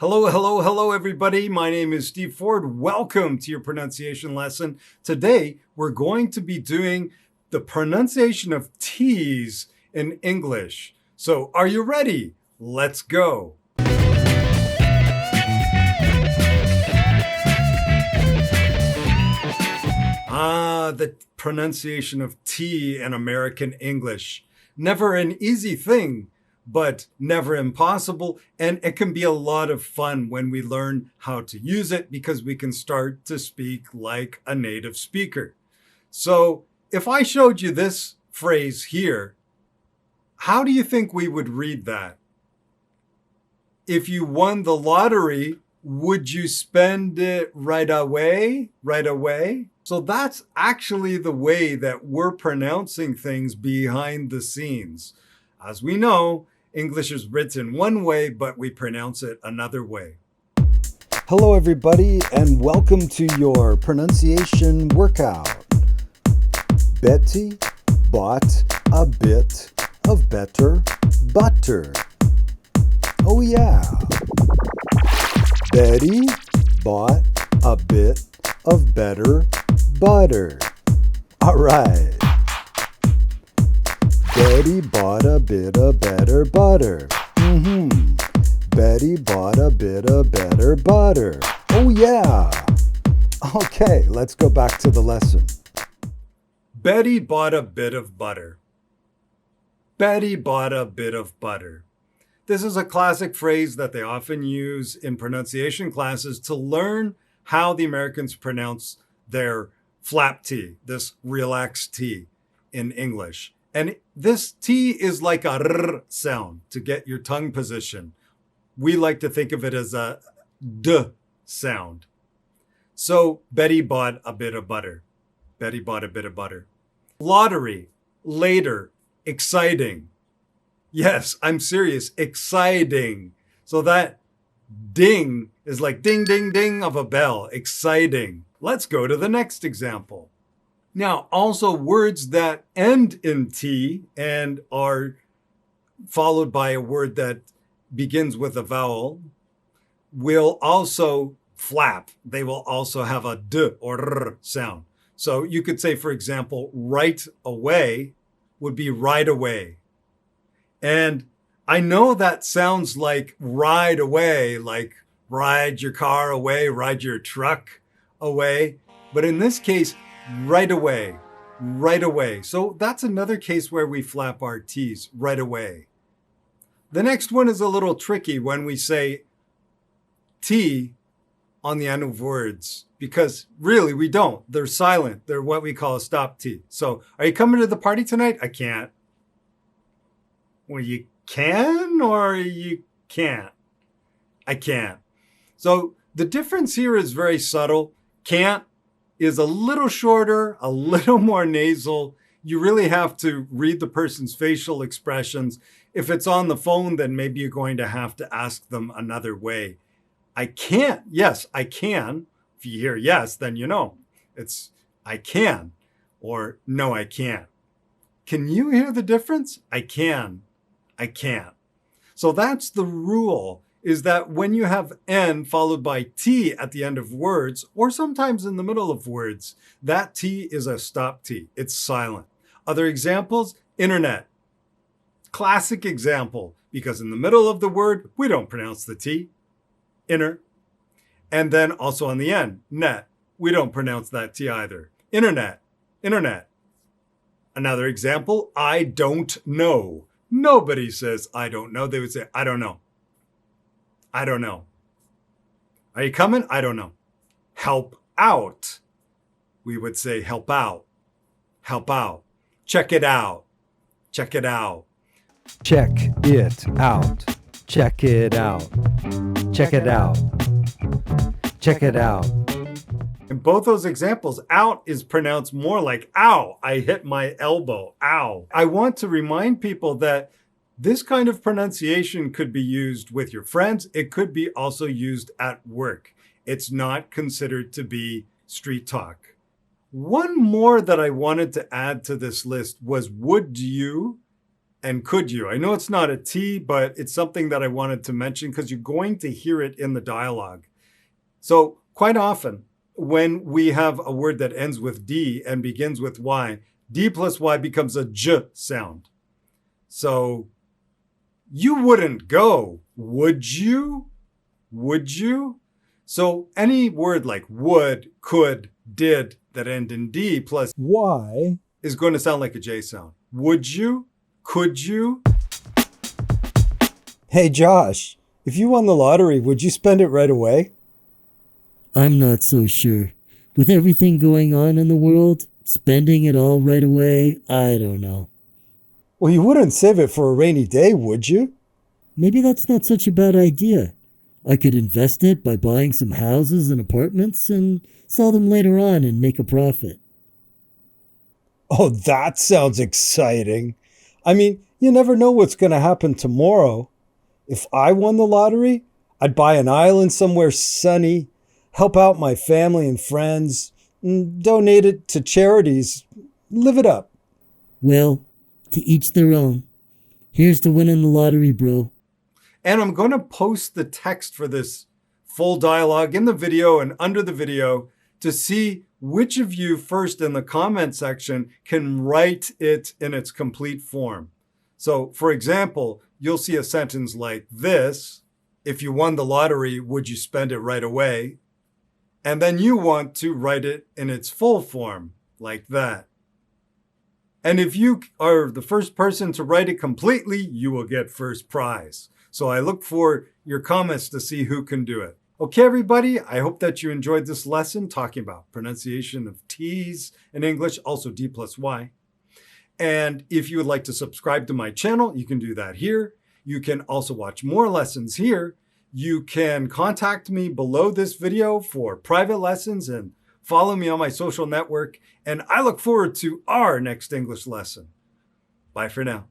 Hello, hello, hello, everybody. My name is Steve Ford. Welcome to your pronunciation lesson. Today, we're going to be doing the pronunciation of T's in English. So, are you ready? Let's go. The pronunciation of T in American English. Never an easy thing, but never impossible. And it can be a lot of fun when we learn how to use it because we can start to speak like a native speaker. So if I showed you this phrase here, how do you think we would read that? If you won the lottery, would you spend it right away? Right away? So that's actually the way that we're pronouncing things behind the scenes. As we know, English is written one way, but we pronounce it another way. Hello, everybody, and welcome to your pronunciation workout. Betty bought a bit of better butter. Oh, yeah. Betty bought a bit of better butter. All right. Betty bought a bit of better butter. Betty bought a bit of better butter. Oh, yeah. Okay, let's go back to the lesson. Betty bought a bit of butter. Betty bought a bit of butter. This is a classic phrase that they often use in pronunciation classes to learn how the Americans pronounce their flap T, this relaxed T in English. And this T is like a R sound to get your tongue position. We like to think of it as a D sound. So Betty bought a bit of butter. Betty bought a bit of butter. Lottery, later, exciting. Yes, I'm serious, exciting. So that ding is like ding, ding, ding of a bell, exciting. Let's go to the next example. Now, also words that end in T and are followed by a word that begins with a vowel will also flap. They will also have a D or R sound. So you could say, for example, right away would be right away. And I know that sounds like ride away, like ride your car away, ride your truck away. But in this case, right away, right away. So that's another case where we flap our T's right away. The next one is a little tricky when we say T on the end of words, because really we don't. They're silent. They're what we call a stop T. So are you coming to the party tonight? I can't. Well, you can or you can't? I can't. So the difference here is very subtle. Can't is a little shorter, a little more nasal. You really have to read the person's facial expressions. If it's on the phone, then maybe you're going to have to ask them another way. I can't. Yes, I can. If you hear yes, then you know it's I can or no, I can't. Can you hear the difference? I can. I can't. So that's the rule, is that when you have N followed by T at the end of words, or sometimes in the middle of words, that T is a stop T. It's silent. Other examples, internet. Classic example, because in the middle of the word, we don't pronounce the T. Inner. And then also on the end, net. We don't pronounce that T either. Internet. Internet. Another example, I don't know. Nobody says, I don't know. They would say, I don't know. I don't know. Are you coming? I don't know. Help out. We would say, help out. Help out. Check it out. Check it out. Check it out. Check it out. Check it out. Check it out. In both those examples, out is pronounced more like ow, I hit my elbow, ow. I want to remind people that this kind of pronunciation could be used with your friends. It could be also used at work. It's not considered to be street talk. One more that I wanted to add to this list was would you. and could you. I know it's not a T, but it's something that I wanted to mention because you're going to hear it in the dialogue. So quite often, when we have a word that ends with D and begins with Y, D plus Y becomes a J sound. So you wouldn't go, would you? Would you? So any word like would, could, did that end in D plus Y is going to sound like a J sound. Would you? Could you? Hey Josh, if you won the lottery, would you spend it right away? I'm not so sure. With everything going on in the world, spending it all right away, I don't know. Well, you wouldn't save it for a rainy day, would you? Maybe that's not such a bad idea. I could invest it by buying some houses and apartments and sell them later on and make a profit. Oh, that sounds exciting. I mean, you never know what's going to happen tomorrow. If I won the lottery, I'd buy an island somewhere sunny, help out my family and friends, and donate it to charities. Live it up. Well, to each their own. Here's to winning the lottery, bro. And I'm going to post the text for this full dialogue in the video and under the video to see which of you first in the comment section can write it in its complete form. So, for example, you'll see a sentence like this: if you won the lottery, would you spend it right away? And then you want to write it in its full form, like that. And if you are the first person to write it completely, you will get first prize. So I look for your comments to see who can do it. Okay, everybody, I hope that you enjoyed this lesson talking about pronunciation of T's in English, also D plus Y. And if you would like to subscribe to my channel, you can do that here. You can also watch more lessons here. You can contact me below this video for private lessons and follow me on my social network. And I look forward to our next English lesson. Bye for now.